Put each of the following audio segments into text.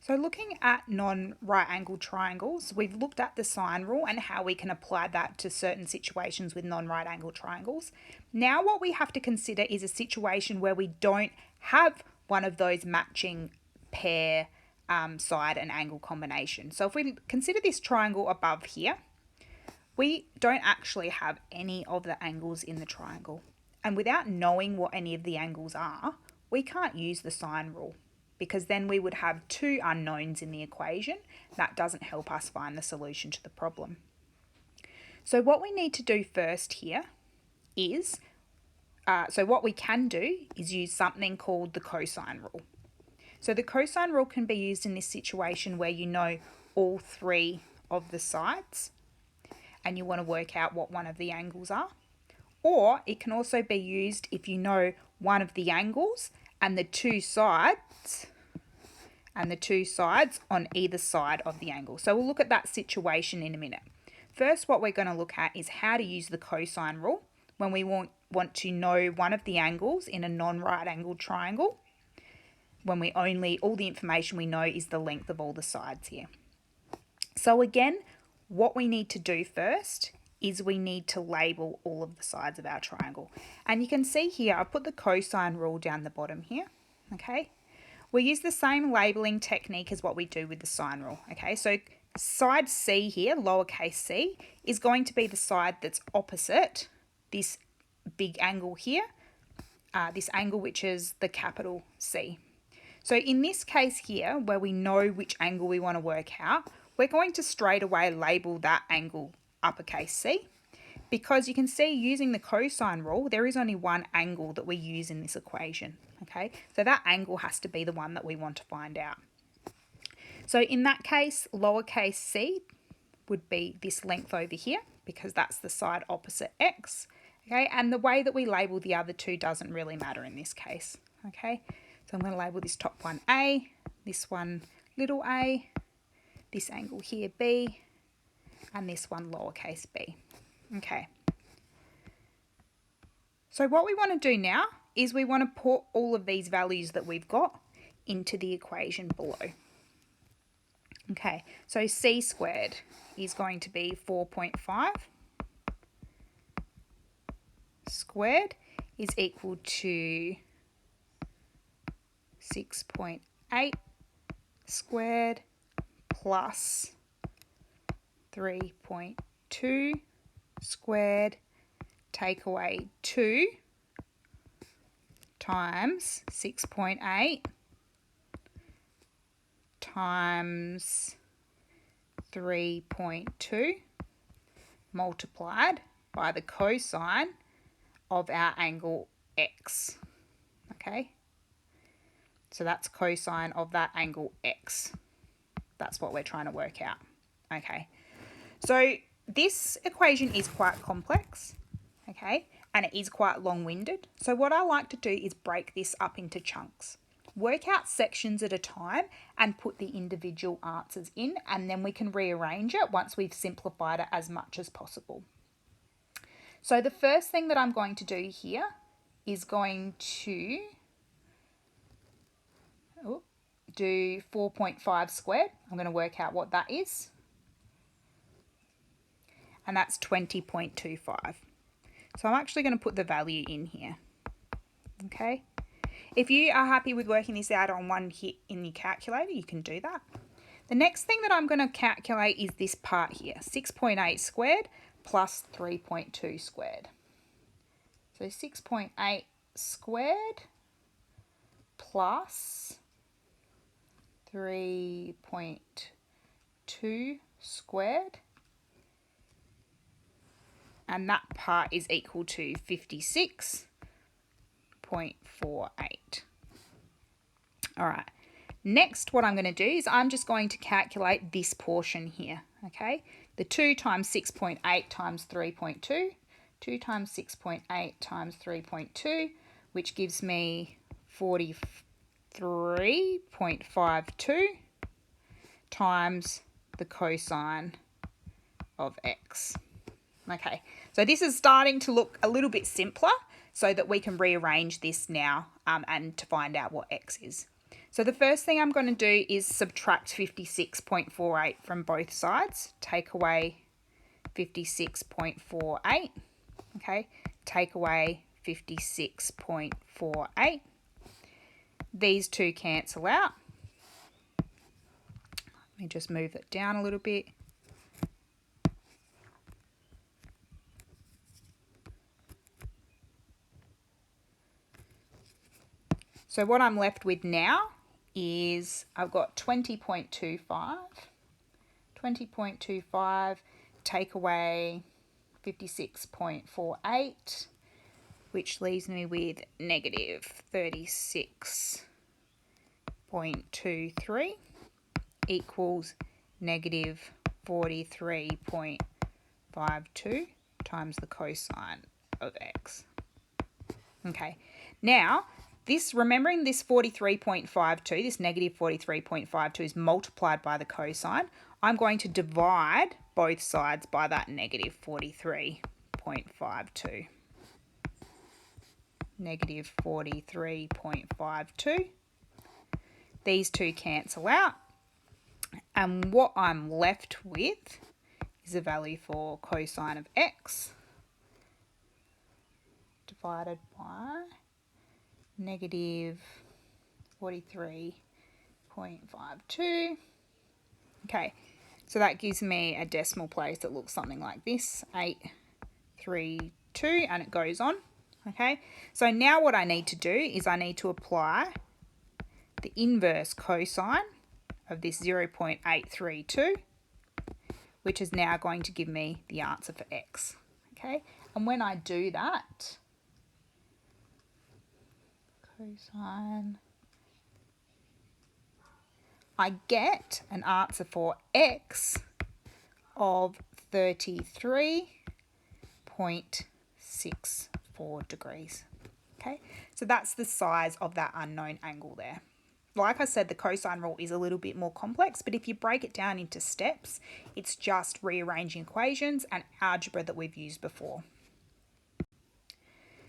So looking at non-right angled triangles, we've looked at the sine rule and how we can apply that to certain situations with non-right angled triangles. Now what we have to consider is a situation where we don't have one of those matching pair side and angle combination. So if we consider this triangle above here, we don't actually have any of the angles in the triangle. And without knowing what any of the angles are, we can't use the sine rule, because then we would have two unknowns in the equation. That doesn't help us find the solution to the problem. So what we need to do first here is, what we can do is use something called the cosine rule. So the cosine rule can be used in this situation where you know all three of the sides and you want to work out what one of the angles are. Or it can also be used if you know one of the angles and the two sides on either side of the angle. So we'll look at that situation in a minute. First, what we're going to look at is how to use the cosine rule when we want to know one of the angles in a non-right angled triangle, when all the information we know is the length of all the sides here. So again, what we need to do first is we need to label all of the sides of our triangle. And you can see here, I put the cosine rule down the bottom here, okay? We use the same labeling technique as what we do with the sine rule, okay? So side C here, lowercase c, is going to be the side that's opposite this big angle here, this angle which is the capital C. So in this case here, where we know which angle we want to work out, we're going to straight away label that angle uppercase C, because you can see using the cosine rule, there is only one angle that we use in this equation, okay? So that angle has to be the one that we want to find out. So in that case, lowercase c would be this length over here, because that's the side opposite x, okay? And the way that we label the other two doesn't really matter in this case, okay? So I'm going to label this top one A, this one little a, this angle here B, and this one lowercase b. Okay. So what we want to do now is we want to put all of these values that we've got into the equation below. Okay, so c squared is going to be 4.5 squared is equal to 6.8 squared plus 3.2 squared, take away 2 times 6.8 times 3.2 multiplied by the cosine of our angle x. Okay, so that's cosine of that angle x. That's what we're trying to work out. Okay, so this equation is quite complex, okay, and it is quite long-winded. So what I like to do is break this up into chunks. Work out sections at a time and put the individual answers in, and then we can rearrange it once we've simplified it as much as possible. So the first thing that I'm going to do here is going to do 4.5 squared. I'm going to work out what that is. And that's 20.25. So I'm actually going to put the value in here. Okay. If you are happy with working this out on one hit in your calculator, you can do that. The next thing that I'm going to calculate is this part here, 6.8 squared plus 3.2 squared. So 6.8 squared plus 3.2 squared. And that part is equal to 56.48. All right. Next, what I'm going to do is I'm just going to calculate this portion here, okay? The 2 times 6.8 times 3.2, 2 times 6.8 times 3.2, which gives me 43.52 times the cosine of x. Okay, so this is starting to look a little bit simpler so that we can rearrange this now and to find out what x is. So the first thing I'm going to do is subtract 56.48 from both sides. Take away 56.48. Okay, take away 56.48. These two cancel out. Let me just move it down a little bit. So what I'm left with now is I've got 20.25. 20.25, take away 56.48, which leaves me with negative 36.23 equals negative 43.52 times the cosine of x. Okay, now remembering this 43.52, this negative 43.52 is multiplied by the cosine. I'm going to divide both sides by that negative 43.52. Negative 43.52. These two cancel out. And what I'm left with is a value for cosine of x divided by negative 43.52. Okay, so that gives me a decimal place that looks something like this, 832, and it goes on. Okay, so now what I need to do is I need to apply the inverse cosine of this 0.832, which is now going to give me the answer for x. Okay, and when I do that, cosine, I get an answer for x of 33.64 degrees. Okay, so that's the size of that unknown angle there. Like I said, the cosine rule is a little bit more complex, but if you break it down into steps, it's just rearranging equations and algebra that we've used before.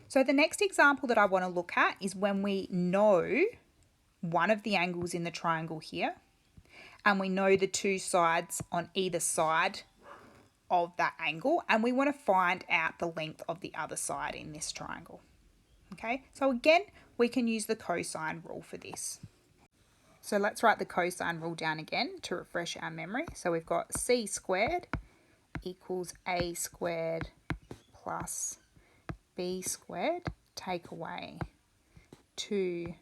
So the next example that I want to look at is when we know one of the angles in the triangle here, and we know the two sides on either side of that angle, and we want to find out the length of the other side in this triangle. Okay, so again, we can use the cosine rule for this. So let's write the cosine rule down again to refresh our memory. So we've got c squared equals a squared plus b squared, take away 2ab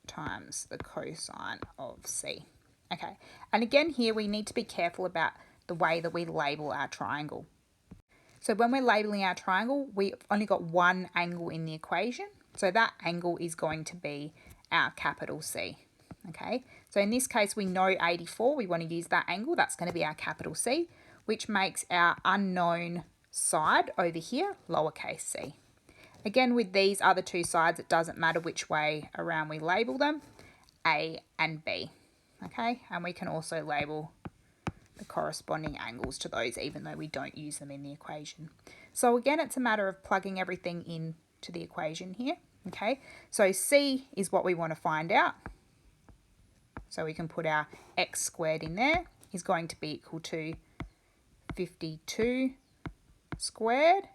times the cosine of c. Okay, and again here we need to be careful about the way that we label our triangle. So when we're labeling our triangle, we've only got one angle in the equation, so that angle is going to be our capital C. Okay, so in this case we know 84, we want to use that angle, that's going to be our capital C, which makes our unknown side over here lowercase c. Again, with these other two sides, it doesn't matter which way around we label them, A and B. Okay, and we can also label the corresponding angles to those even though we don't use them in the equation. So again, it's a matter of plugging everything into the equation here. Okay, so C is what we want to find out. So we can put our x squared in there, is going to be equal to 52 squared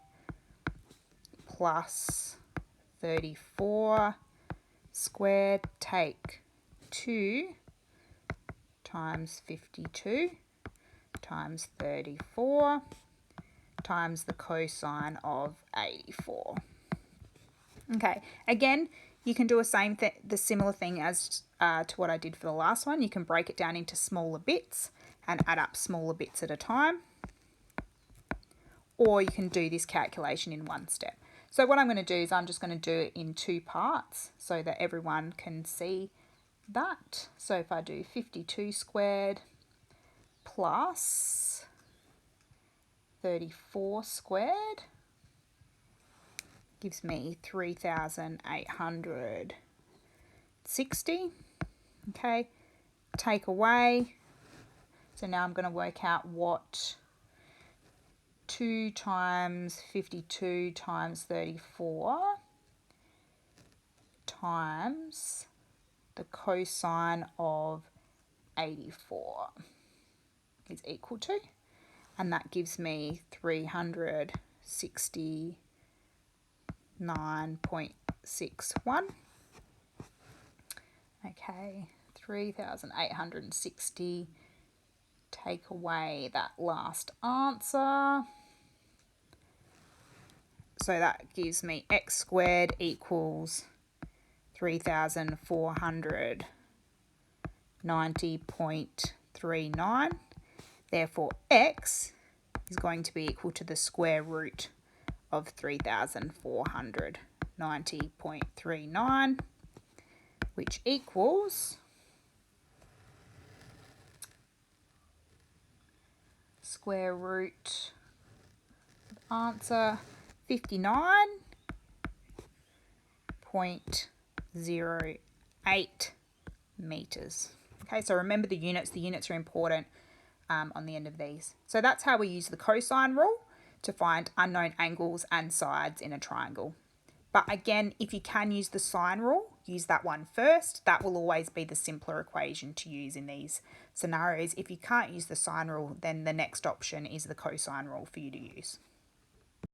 plus 34 squared, take 2 times 52 times 34 times the cosine of 84. Okay, again, you can do the similar thing as to what I did for the last one. You can break it down into smaller bits and add up smaller bits at a time. Or you can do this calculation in one step. So what I'm going to do is I'm just going to do it in two parts so that everyone can see that. So if I do 52 squared plus 34 squared gives me 3,860. Okay, take away. So now I'm going to work out what 2 times 52 times 34 times the cosine of 84 is equal to, and that gives me 369.61. Okay, 3,860. Take away that last answer. So that gives me x squared equals 3,490.39. Therefore, x is going to be equal to the square root of 3,490.39, which equals square root answer 59.08 meters. Okay, so remember the units. The units are important on the end of these. So that's how we use the cosine rule to find unknown angles and sides in a triangle. But again, if you can use the sine rule, use that one first. That will always be the simpler equation to use in these scenarios. If you can't use the sine rule, then the next option is the cosine rule for you to use.